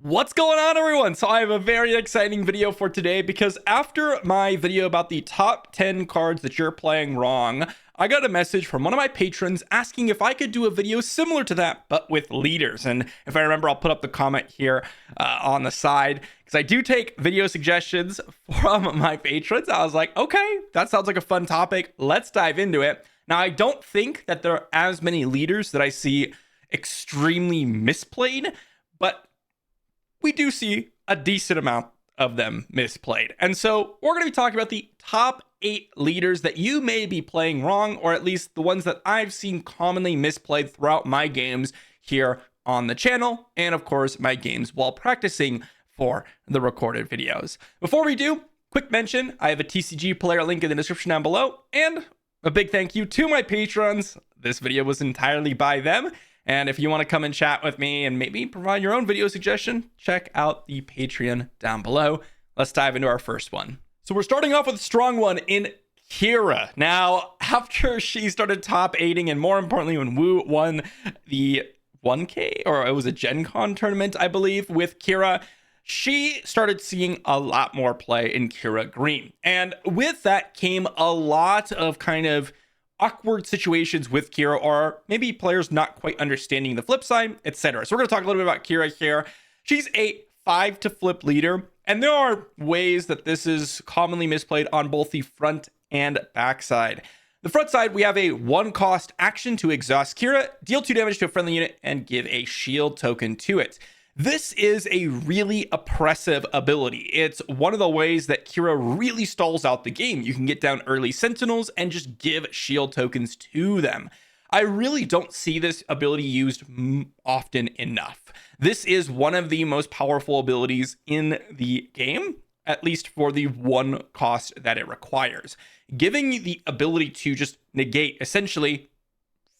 What's going on, everyone? So I have a very exciting video for today because after my video about the top 10 cards that you're playing wrong, I got a message from one of my patrons asking if I could do a video similar to that, but with leaders. And if I remember, I'll put up the comment here on the side because I do take video suggestions from my patrons. I was like, okay, that sounds like a fun topic. Let's dive into it. Now, I don't think that there are as many leaders that I see extremely misplayed, but we do see a decent amount of them misplayed. And so we're going to be talking about the top 8 leaders that you may be playing wrong, or at least the ones that I've seen commonly misplayed throughout my games here on the channel, and of course my games while practicing for the recorded videos. Before we do, quick mention, I have a TCG player link in the description down below, and a big thank you to my patrons. This video was entirely by them. And if you want to come and chat with me and maybe provide your own video suggestion, check out the Patreon down below. Let's dive into our first one. So we're starting off with a strong one in Qi'Ra. Now, after she started top 8ing, and more importantly, when Wu won the 1K, or it was a Gen Con tournament, I believe, with Qi'Ra, she started seeing a lot more play in Qi'Ra Green. And with that came a lot of kind of awkward situations with Qi'Ra, or maybe players not quite understanding the flip side, etc. So we're going to talk a little bit about Qi'Ra here. She's a 5 to flip leader, and there are ways that this is commonly misplayed on both the front and back side. The front side, we have a 1-cost action to exhaust Qi'Ra, deal 2 damage to a friendly unit, and give a shield token to it. This is a really oppressive ability. It's one of the ways that Qi'Ra really stalls out the game. You can get down early sentinels and just give shield tokens to them. I really don't see this ability used often enough. This is one of the most powerful abilities in the game, at least for the 1 cost that it requires. Giving the ability to just negate essentially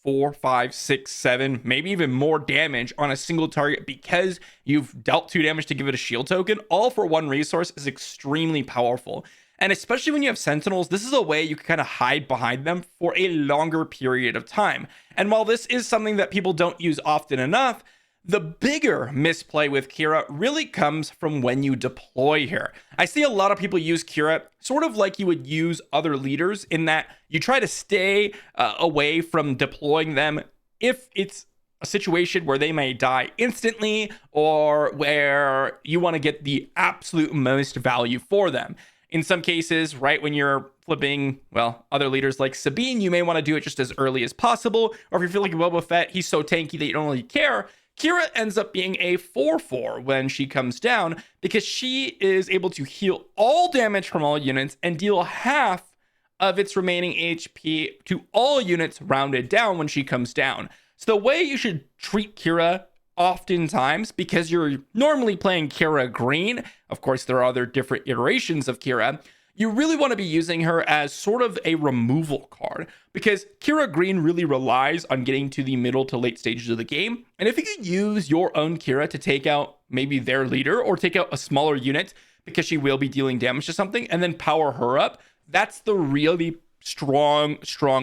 4, 5, 6, 7, maybe even more damage on a single target because you've dealt 2 damage to give it a shield token, all for 1 resource, is extremely powerful. And especially when you have sentinels, this is a way you can kind of hide behind them for a longer period of time. And while this is something that people don't use often enough, the bigger misplay with Qi'Ra really comes from when you deploy her. I see a lot of people use Qi'Ra sort of like you would use other leaders, in that you try to stay away from deploying them if it's a situation where they may die instantly or where you want to get the absolute most value for them. In some cases, right when you're flipping, well, other leaders like Sabine, you may want to do it just as early as possible. Or if you're feeling like Boba Fett, he's so tanky that you don't really care. Qi'Ra ends up being a 4/4 when she comes down because she is able to heal all damage from all units and deal half of its remaining HP to all units rounded down when she comes down. So the way you should treat Qi'Ra oftentimes, because you're normally playing Qi'Ra Green, of course there are other different iterations of Qi'Ra, you really want to be using her as sort of a removal card, because Qi'Ra Green really relies on getting to the middle to late stages of the game. And if you could use your own Qi'Ra to take out maybe their leader or take out a smaller unit because she will be dealing damage to something, and then power her up, that's the really strong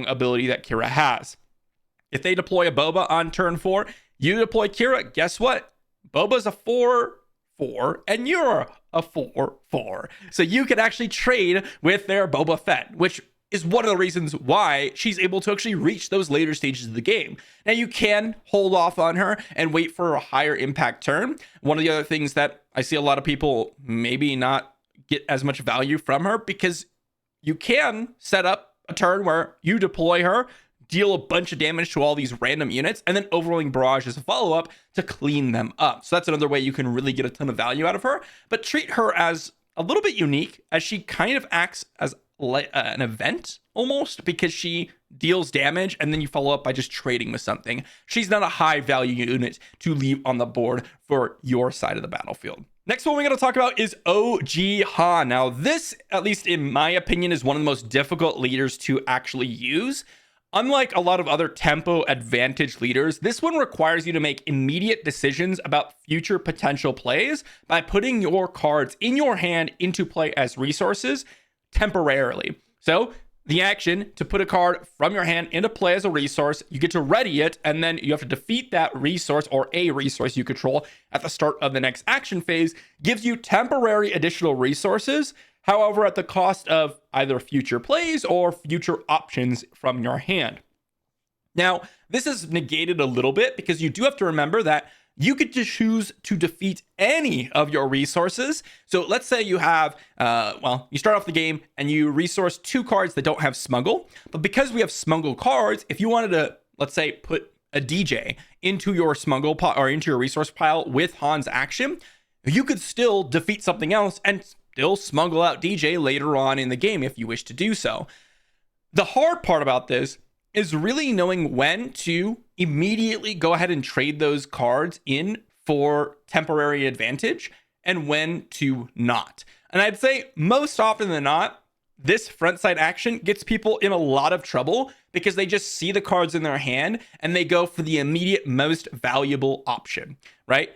ability that Qi'Ra has. If they deploy a Boba on turn 4, you deploy Qi'Ra, guess what? Boba's a 4/4 and you're a 4/4. So you can actually trade with their Boba Fett, which is one of the reasons why she's able to actually reach those later stages of the game. Now, you can hold off on her and wait for a higher impact turn. One of the other things that I see a lot of people maybe not get as much value from her, because you can set up a turn where you deploy her, deal a bunch of damage to all these random units, and then Overwhelming Barrage as a follow-up to clean them up. So that's another way you can really get a ton of value out of her, but treat her as a little bit unique, as she kind of acts as an event almost, because she deals damage and then you follow up by just trading with something. She's not a high value unit to leave on the board for your side of the battlefield. Next one we're going to talk about is OG Han. Now this, at least in my opinion, is one of the most difficult leaders to actually use. Unlike a lot of other tempo advantage leaders, this one requires you to make immediate decisions about future potential plays by putting your cards in your hand into play as resources temporarily. So the action to put a card from your hand into play as a resource. You get to ready it, and then you have to defeat that resource or a resource you control at the start of the next action phase. Gives you temporary additional resources, however, at the cost of either future plays or future options from your hand. Now, this is negated a little bit because you do have to remember that you could just choose to defeat any of your resources. So let's say you have, you start off the game and you resource 2 cards that don't have smuggle. But because we have smuggle cards, if you wanted to, let's say, put a DJ into your smuggle pile or into your resource pile with Han's action, you could still defeat something else and still smuggle out DJ later on in the game if you wish to do so. The hard part about this is really knowing when to immediately go ahead and trade those cards in for temporary advantage and when to not. And I'd say most often than not, this front side action gets people in a lot of trouble because they just see the cards in their hand and they go for the immediate most valuable option, right?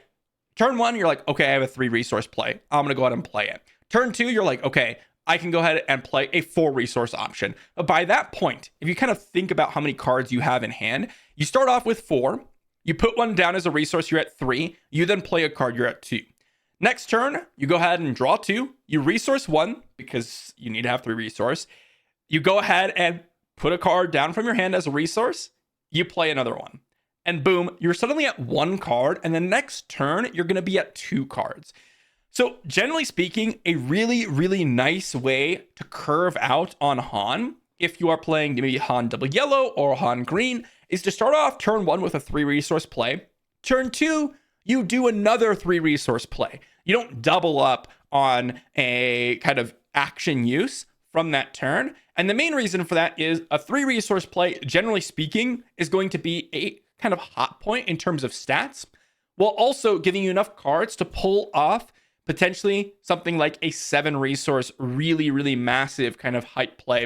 Turn 1, you're like, okay, I have a 3 resource play. I'm going to go ahead and play it. Turn 2, you're like, okay, I can go ahead and play a 4 resource option. But by that point, if you kind of think about how many cards you have in hand, you start off with 4, you put one down as a resource, you're at 3, you then play a card, you're at 2. Next turn, you go ahead and draw 2, you resource 1 because you need to have 3 resource. You go ahead and put a card down from your hand as a resource, you play another one. And boom, you're suddenly at 1 card, and the next turn, you're going to be at 2 cards. So generally speaking, a really, really nice way to curve out on Han, if you are playing maybe Han double yellow or Han green, is to start off turn 1 with a 3 resource play. Turn 2, you do another 3 resource play. You don't double up on a kind of action use from that turn. And the main reason for that is a 3 resource play, generally speaking, is going to be a kind of hot point in terms of stats, while also giving you enough cards to pull off potentially something like a 7 resource, really, really massive kind of hype play.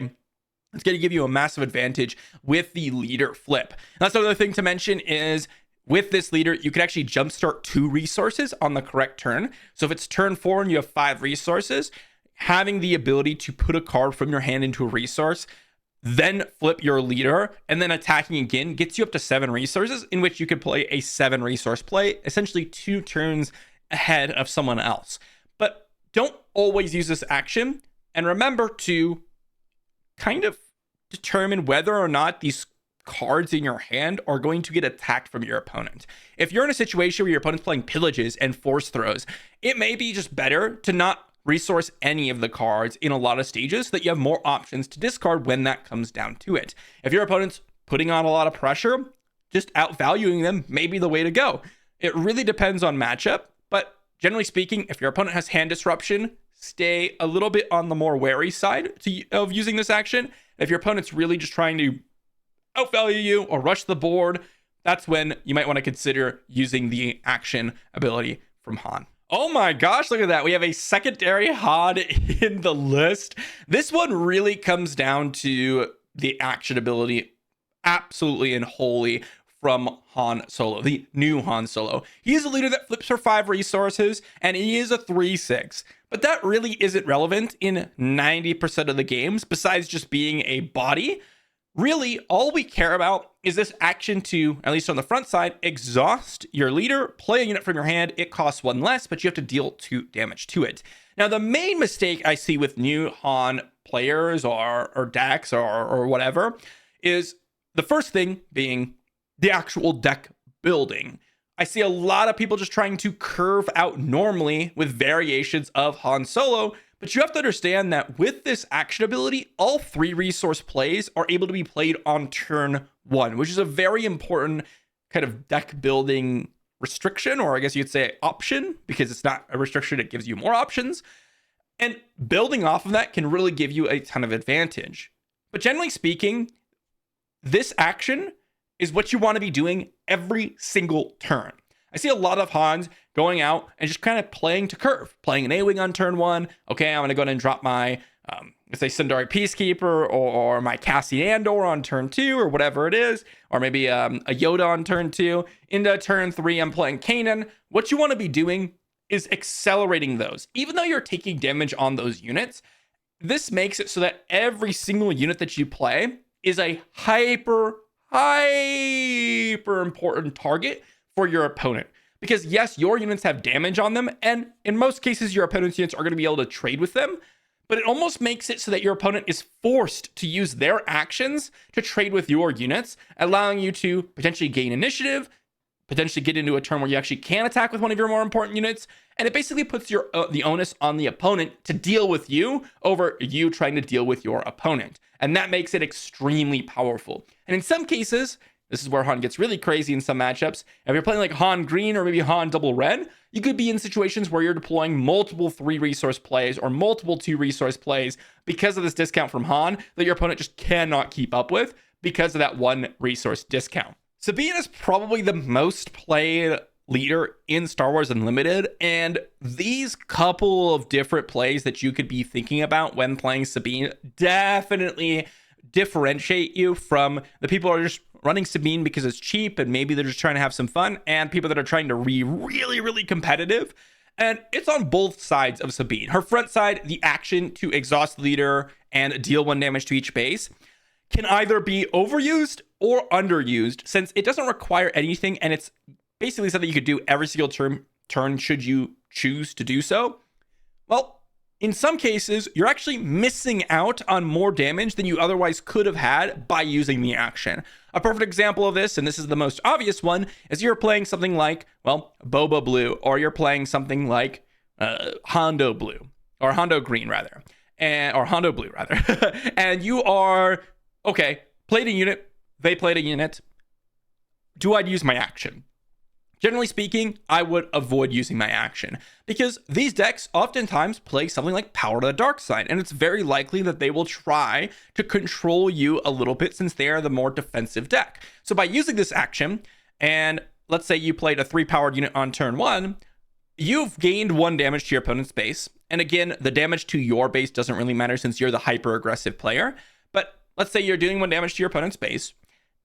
It's going to give you a massive advantage with the leader flip. That's another thing to mention is with this leader, you can actually jumpstart 2 resources on the correct turn. So if it's turn 4 and you have 5 resources, having the ability to put a card from your hand into a resource, then flip your leader, and then attacking again gets you up to 7 resources, in which you could play a 7 resource play, essentially 2 turns ahead of someone else. But don't always use this action, and remember to kind of determine whether or not these cards in your hand are going to get attacked from your opponent. If you're in a situation where your opponent's playing pillages and force throws, it may be just better to not resource any of the cards in a lot of stages so that you have more options to discard when that comes down to it. If your opponent's putting on a lot of pressure, just outvaluing them may be the way to go. It really depends on matchup. But generally speaking, if your opponent has hand disruption, stay a little bit on the more wary side of using this action. If your opponent's really just trying to outvalue you or rush the board, that's when you might want to consider using the action ability from Han. Oh my gosh, look at that. We have a secondary Han in the list. This one really comes down to the action ability absolutely and wholly from Han Solo, the new Han Solo. He is a leader that flips for 5 resources, and he is a 3/6. But that really isn't relevant in 90% of the games, besides just being a body. Really, all we care about is this action to, at least on the front side, exhaust your leader, play a unit from your hand. It costs 1 less, but you have to deal 2 damage to it. Now, the main mistake I see with new Han players or decks or whatever is the first thing being the actual deck building. I see a lot of people just trying to curve out normally with variations of Han Solo, but you have to understand that with this action ability, all 3 resource plays are able to be played on turn 1, which is a very important kind of deck building restriction, or I guess you'd say option, because it's not a restriction, it gives you more options. And building off of that can really give you a ton of advantage. But generally speaking, this action is what you want to be doing every single turn. I see a lot of Hans going out and just kind of playing to curve, playing an A-Wing on turn 1. Okay, I'm going to go ahead and drop my, let's say, Sundari Peacekeeper or my Cassian Andor on turn 2 or whatever it is, or maybe a Yoda on turn 2. Into turn 3, I'm playing Kanan. What you want to be doing is accelerating those. Even though you're taking damage on those units, This makes it so that every single unit that you play is a hyper important target for your opponent. Because yes, your units have damage on them, and in most cases, your opponent's units are going to be able to trade with them. But it almost makes it so that your opponent is forced to use their actions to trade with your units, allowing you to potentially gain initiative, potentially get into a turn where you actually can attack with one of your more important units. And it basically puts the onus on the opponent to deal with you over you trying to deal with your opponent. And that makes it extremely powerful. And in some cases, this is where Han gets really crazy in some matchups. If you're playing like Han green or maybe Han double red, you could be in situations where you're deploying multiple 3-resource plays or multiple 2-resource plays because of this discount from Han that your opponent just cannot keep up with because of that 1-resource discount. Sabine is probably the most played leader in Star Wars Unlimited, and these couple of different plays that you could be thinking about when playing Sabine definitely differentiate you from the people who are just running Sabine because it's cheap and maybe they're just trying to have some fun, and people that are trying to be really competitive. And it's on both sides of Sabine. Her front side, the action to exhaust the leader and deal 1 damage to each base, can either be overused or underused, since it doesn't require anything, and it's basically something you could do every single turn should you choose to do so. Well, in some cases, you're actually missing out on more damage than you otherwise could have had by using the action. A perfect example of this, and this is the most obvious one, is you're playing something like, well, Boba Blue, or you're playing something like Hondo Blue, or Hondo Green rather, or Hondo Blue rather, and you are, okay, played a unit, they played a unit. Do I use my action? Generally speaking, I would avoid using my action because these decks oftentimes play something like Power to the Dark Side, and it's very likely that they will try to control you a little bit since they are the more defensive deck. So by using this action, and let's say you played a 3-powered unit on turn 1, you've gained 1 damage to your opponent's base. And again, the damage to your base doesn't really matter since you're the hyper-aggressive player. But let's say you're doing 1 damage to your opponent's base,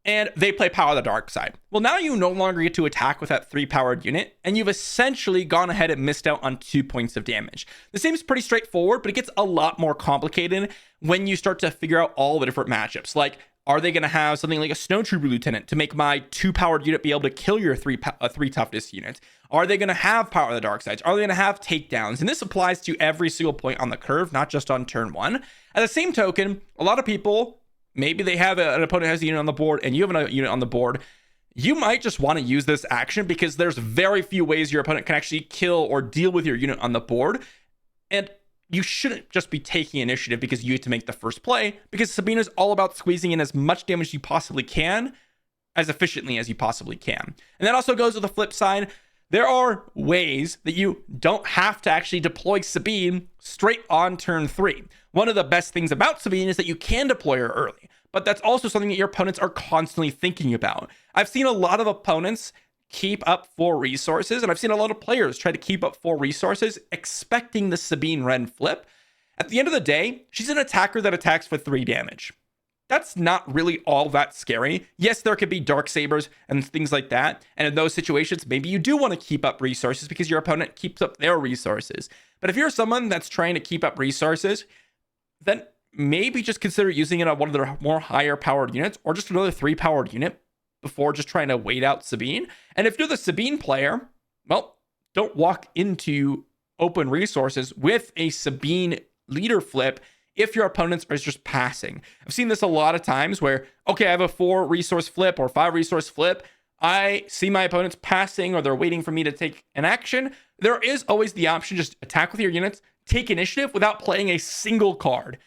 and they play Power of the Dark Side. Well, now you no longer get to attack with that 3-powered unit, and you've essentially gone ahead and missed out on 2 points of damage. This seems pretty straightforward, but it gets a lot more complicated when you start to figure out all the different matchups. Like, are they going to have something like a Snowtrooper Lieutenant to make my 2-powered unit be able to kill your 3 toughness unit? Are they going to have Power of the Dark Sides? Are they going to have takedowns? And this applies to every single point on the curve, not just on turn 1. At the same token, a lot of people, maybe they have an opponent has a unit on the board and you have a unit on the board. You might just want to use this action because there's very few ways your opponent can actually kill or deal with your unit on the board. And you shouldn't just be taking initiative because you have to make the first play, because Sabine is all about squeezing in as much damage as you possibly can, as efficiently as you possibly can. And that also goes with the flip side. There are ways that you don't have to actually deploy Sabine straight on turn 3. One of the best things about Sabine is that you can deploy her early, but that's also something that your opponents are constantly thinking about. I've seen a lot of opponents keep up 4 resources, and I've seen a lot of players try to keep up 4 resources expecting the Sabine Wren flip. At the end of the day, she's an attacker that attacks for 3 damage. That's not really all that scary. Yes, there could be dark sabers and things like that, and in those situations, maybe you do want to keep up resources because your opponent keeps up their resources. But if you're someone that's trying to keep up resources, then maybe just consider using it on one of their more higher powered units, or just another 3-powered unit before just trying to wait out Sabine. And if you're the Sabine player, well, don't walk into open resources with a Sabine leader flip if your opponents are just passing. I've seen this a lot of times where, okay, I have a 4-resource flip or 5-resource flip. I see my opponents passing or they're waiting for me to take an action. There is always the option, just attack with your units, take initiative without playing a single card.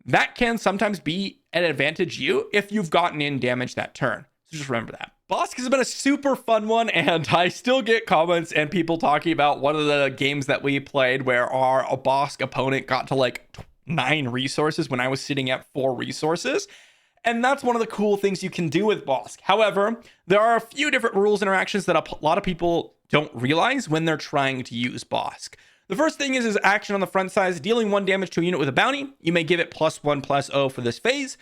That can sometimes be an advantage you if you've gotten in damage that turn. So just remember that. Bossk has been a super fun one, and I still get comments and people talking about one of the games that we played where our Bossk opponent got to like 9 resources when I was sitting at 4 resources. And that's one of the cool things you can do with Bossk. However, there are a few different rules and interactions that a lot of people don't realize when they're trying to use Bossk. The first thing is his action on the front side, dealing 1 damage to a unit with a bounty. You may give it +1/+0 for this phase.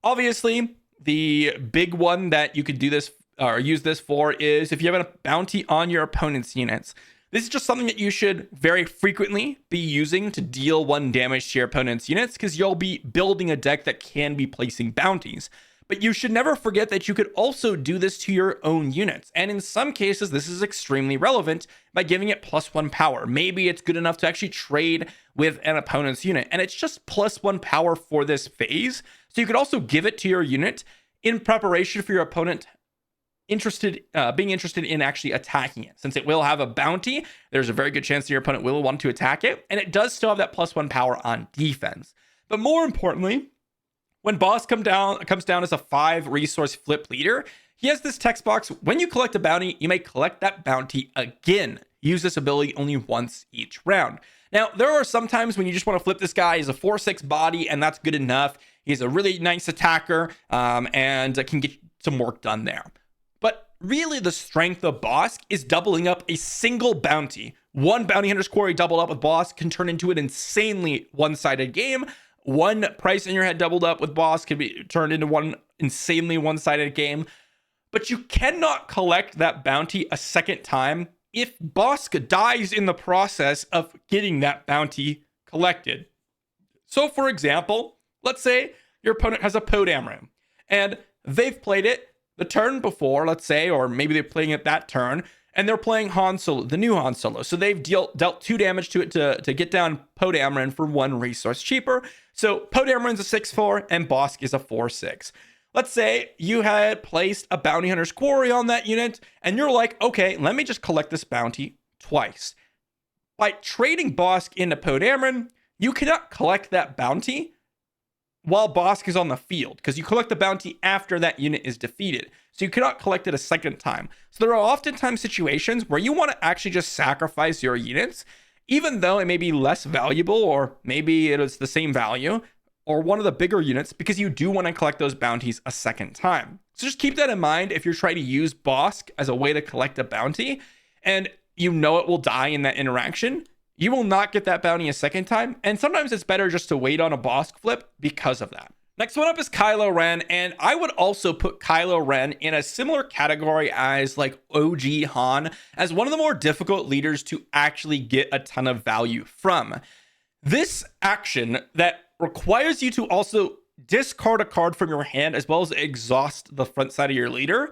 Obviously, the big one that you could do this or use this for is if you have a bounty on your opponent's units. This is just something that you should very frequently be using to deal 1 damage to your opponent's units, because you'll be building a deck that can be placing bounties. But you should never forget that you could also do this to your own units. And in some cases, this is extremely relevant by giving it +1 power. Maybe it's good enough to actually trade with an opponent's unit, and it's just +1 power for this phase. So you could also give it to your unit in preparation for your opponent being interested in actually attacking it. Since it will have a bounty, there's a very good chance that your opponent will want to attack it, and it does still have that +1 power on defense. But more importantly, when Bossk comes down as a 5 resource flip leader, he has this text box: when you collect a bounty, you may collect that bounty again. Use this ability only once each round. Now, there are some times when you just want to flip this guy. He's a 4/6 body, and that's good enough. He's a really nice attacker, and can get some work done there. But really, the strength of Bossk is doubling up a single bounty. 1 bounty hunter's quarry doubled up with Bossk can turn into an insanely one-sided game. 1 price in your head doubled up with Bossk can be turned into one insanely one-sided game. But you cannot collect that bounty a second time if Bossk dies in the process of getting that bounty collected. So, for example, let's say your opponent has a Podameron, and they've played it the turn before, let's say, or maybe they're playing it that turn, and they're playing Han Solo, the new Han Solo. So they've dealt 2 damage to it to get down Podameron for 1 resource cheaper. So Podameron's a 6/4 and Bossk is a 4/6. Let's say you had placed a bounty hunter's quarry on that unit, and you're like, okay, let me just collect this bounty twice. By trading Bossk into Podameron, you cannot collect that bounty while Bossk is on the field, because you collect the bounty after that unit is defeated. So you cannot collect it a second time. So there are oftentimes situations where you want to actually just sacrifice your units, even though it may be less valuable, or maybe it is the same value, or one of the bigger units, because you do want to collect those bounties a second time. So just keep that in mind if you're trying to use Bossk as a way to collect a bounty, and you know it will die in that interaction. You will not get that bounty a second time, and sometimes it's better just to wait on a Bossk flip because of that. Next one up is Kylo Ren, and I would also put Kylo Ren in a similar category as like OG Han, as one of the more difficult leaders to actually get a ton of value from. This action that requires you to also discard a card from your hand as well as exhaust the front side of your leader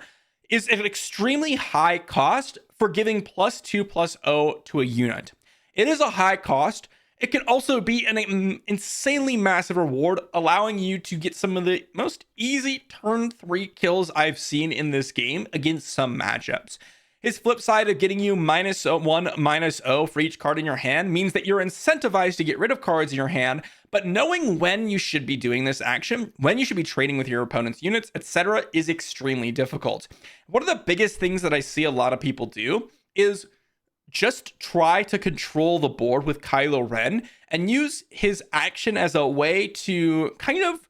is an extremely high cost for giving +2/+0 to a unit. It is a high cost. It can also be an insanely massive reward, allowing you to get some of the most easy turn 3 kills I've seen in this game against some matchups. His flip side of getting you -1, -0 for each card in your hand means that you're incentivized to get rid of cards in your hand, but knowing when you should be doing this action, when you should be trading with your opponent's units, etc., is extremely difficult. One of the biggest things that I see a lot of people do is just try to control the board with Kylo Ren and use his action as a way to kind of,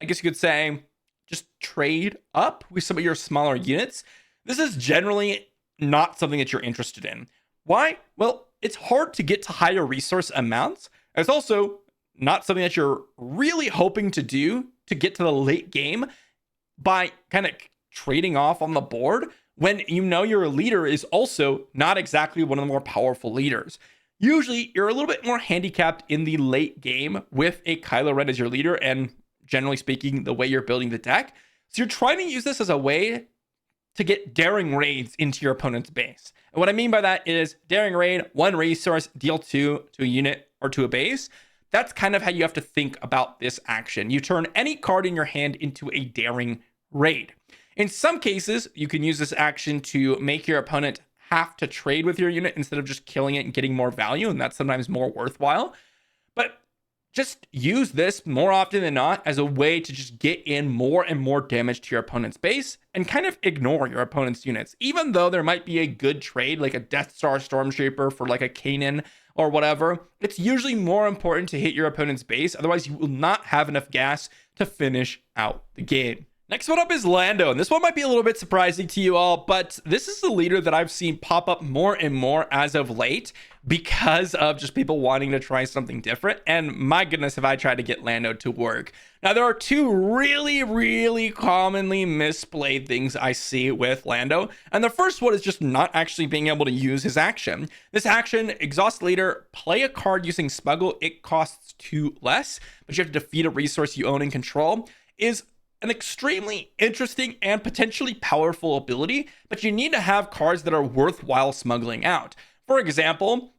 I guess you could say, just trade up with some of your smaller units. This is generally not something that you're interested in. Why? Well, it's hard to get to higher resource amounts. It's also not something that you're really hoping to do to get to the late game by kind of trading off on the board, when you know your leader is also not exactly one of the more powerful leaders. Usually, you're a little bit more handicapped in the late game with a Kylo Ren as your leader, and generally speaking, the way you're building the deck. So you're trying to use this as a way to get daring raids into your opponent's base. And what I mean by that is daring raid, 1 resource, deal 2 to a unit or to a base. That's kind of how you have to think about this action. You turn any card in your hand into a daring raid. In some cases, you can use this action to make your opponent have to trade with your unit instead of just killing it and getting more value, and that's sometimes more worthwhile. But just use this more often than not as a way to just get in more and more damage to your opponent's base and kind of ignore your opponent's units. Even though there might be a good trade, like a Death Star Stormtrooper for like a Kanan or whatever, it's usually more important to hit your opponent's base. Otherwise, you will not have enough gas to finish out the game. Next one up is Lando, and this one might be a little bit surprising to you all, but this is the leader that I've seen pop up more and more as of late because of just people wanting to try something different. And my goodness, have I tried to get Lando to work. Now, there are two really commonly misplayed things I see with Lando, and the first one is just not actually being able to use his action. This action, exhaust leader, play a card using smuggle. It costs 2 less, but you have to defeat a resource you own and control, is an extremely interesting and potentially powerful ability, but you need to have cards that are worthwhile smuggling out. For example,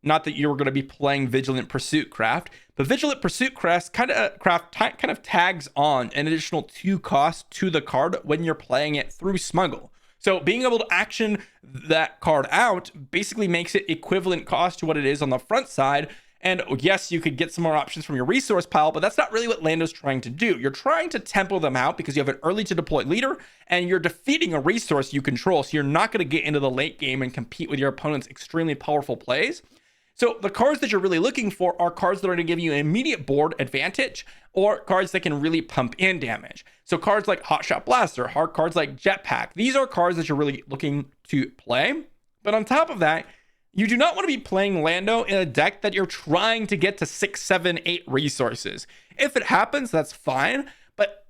not that you're going to be playing Vigilant Pursuit Craft, but Vigilant Pursuit Craft kind of tags on an additional 2 cost to the card when you're playing it through smuggle. So being able to action that card out basically makes it equivalent cost to what it is on the front side. And yes, you could get some more options from your resource pile, but that's not really what Lando's trying to do. You're trying to tempo them out because you have an early to deploy leader and you're defeating a resource you control. So you're not going to get into the late game and compete with your opponent's extremely powerful plays. So the cards that you're really looking for are cards that are going to give you an immediate board advantage or cards that can really pump in damage. So cards like Hotshot Blaster, hard cards like Jetpack, these are cards that you're really looking to play. But on top of that, you do not want to be playing Lando in a deck that you're trying to get to 6, 7, 8 resources. If it happens, that's fine, but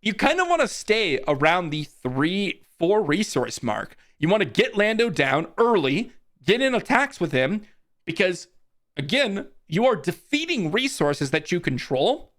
you kind of want to stay around the 3, 4 resource mark. You want to get Lando down early, get in attacks with him, because again, you are defeating resources that you control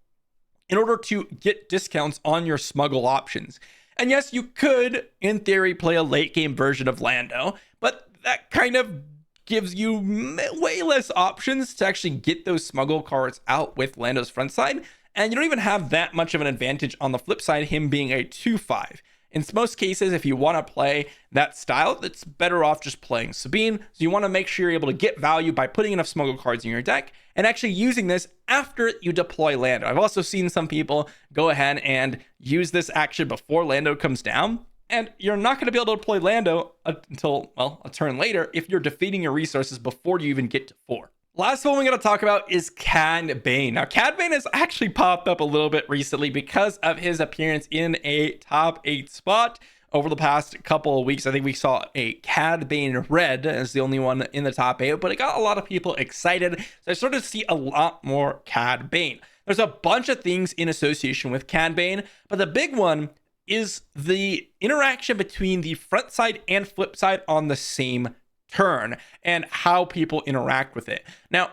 in order to get discounts on your smuggle options. And yes, you could, in theory, play a late game version of Lando, but that kind of gives you way less options to actually get those smuggle cards out with Lando's front side, and you don't even have that much of an advantage on the flip side, him being a 2/5. In most cases, if you want to play that style, it's better off just playing Sabine. So you want to make sure you're able to get value by putting enough smuggle cards in your deck and actually using this after you deploy Lando. I've also seen some people go ahead and use this action before Lando comes down. And you're not going to be able to deploy Lando until, well, a turn later if you're defeating your resources before you even get to 4. Last one we're going to talk about is Cad Bane. Now, Cad Bane has actually popped up a little bit recently because of his appearance in a top 8 spot over the past couple of weeks. I think we saw a Cad Bane Red as the only one in the top 8, but it got a lot of people excited. So I started to see a lot more Cad Bane. There's a bunch of things in association with Cad Bane, but the big one is the interaction between the front side and flip side on the same turn and how people interact with it. Now,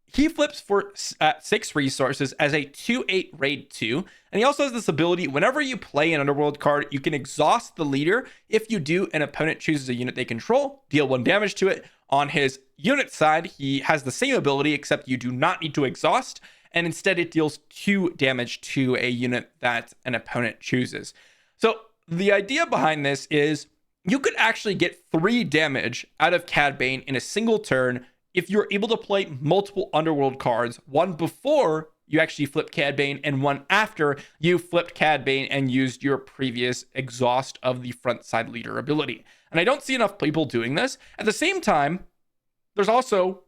he flips for 6 resources as a 2/8 raid 2, and he also has this ability, whenever you play an Underworld card, you can exhaust the leader. If you do, an opponent chooses a unit they control, deal 1 damage to it. On his unit side, he has the same ability, except you do not need to exhaust, and instead it deals 2 damage to a unit that an opponent chooses. So the idea behind this is you could actually get 3 damage out of Cad Bane in a single turn if you're able to play multiple Underworld cards, one before you actually flip Cad Bane and one after you flipped Cad Bane and used your previous exhaust of the front side leader ability. And I don't see enough people doing this. At the same time, there's also,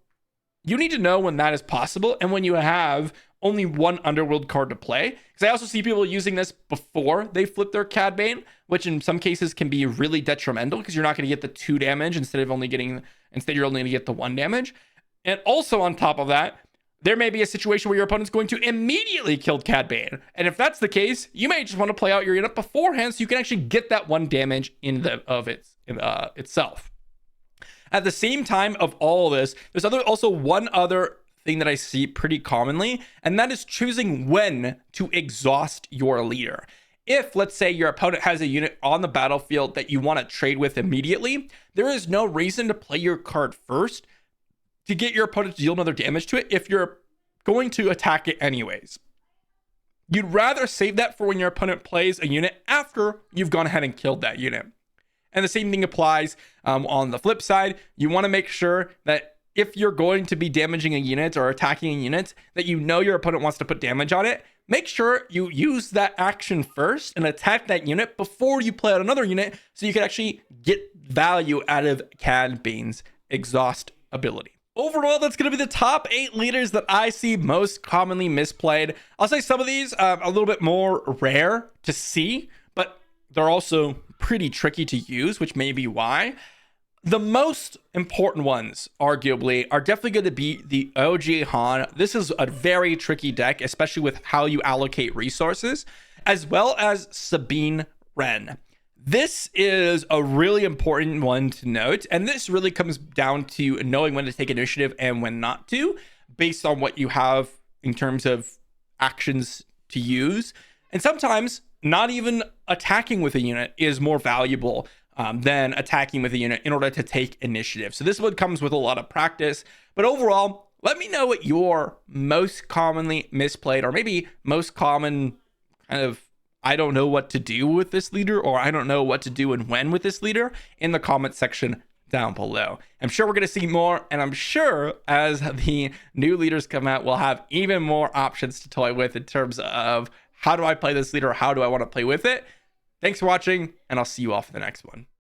you need to know when that is possible and when you have only 1 Underworld card to play. Because I also see people using this before they flip their Cad Bane, which in some cases can be really detrimental because you're not going to get the 2 damage instead you're only going to get the 1 damage. And also on top of that, there may be a situation where your opponent's going to immediately kill Cad Bane. And if that's the case, you may just want to play out your unit beforehand so you can actually get that 1 damage itself. At the same time of all of this, there's also one other thing that I see pretty commonly, and that is choosing when to exhaust your leader. If, let's say, your opponent has a unit on the battlefield that you want to trade with immediately, there is no reason to play your card first to get your opponent to deal another damage to it if you're going to attack it anyways. You'd rather save that for when your opponent plays a unit after you've gone ahead and killed that unit. And the same thing applies on the flip side. You want to make sure that if you're going to be damaging a unit or attacking a unit that you know your opponent wants to put damage on it, make sure you use that action first and attack that unit before you play out another unit so you can actually get value out of Cad Bane's exhaust ability. Overall, that's going to be the top 8 leaders that I see most commonly misplayed. I'll say some of these a little bit more rare to see, but they're also pretty tricky to use, which may be why. The most important ones, arguably, are definitely going to be the OG Han. This is a very tricky deck, especially with how you allocate resources, as well as Sabine Wren. This is a really important one to note, and this really comes down to knowing when to take initiative and when not to, based on what you have in terms of actions to use. And sometimes not even attacking with a unit is more valuable than attacking with a unit in order to take initiative. So this one comes with a lot of practice, but overall, let me know what your most commonly misplayed, or maybe most common kind of I don't know what to do with this leader, or I don't know what to do and when with this leader, in the comment section down below. I'm sure we're going to see more, and I'm sure as the new leaders come out, we'll have even more options to toy with in terms of how do I play this leader, how do I want to play with it. Thanks for watching, and I'll see you all for the next one.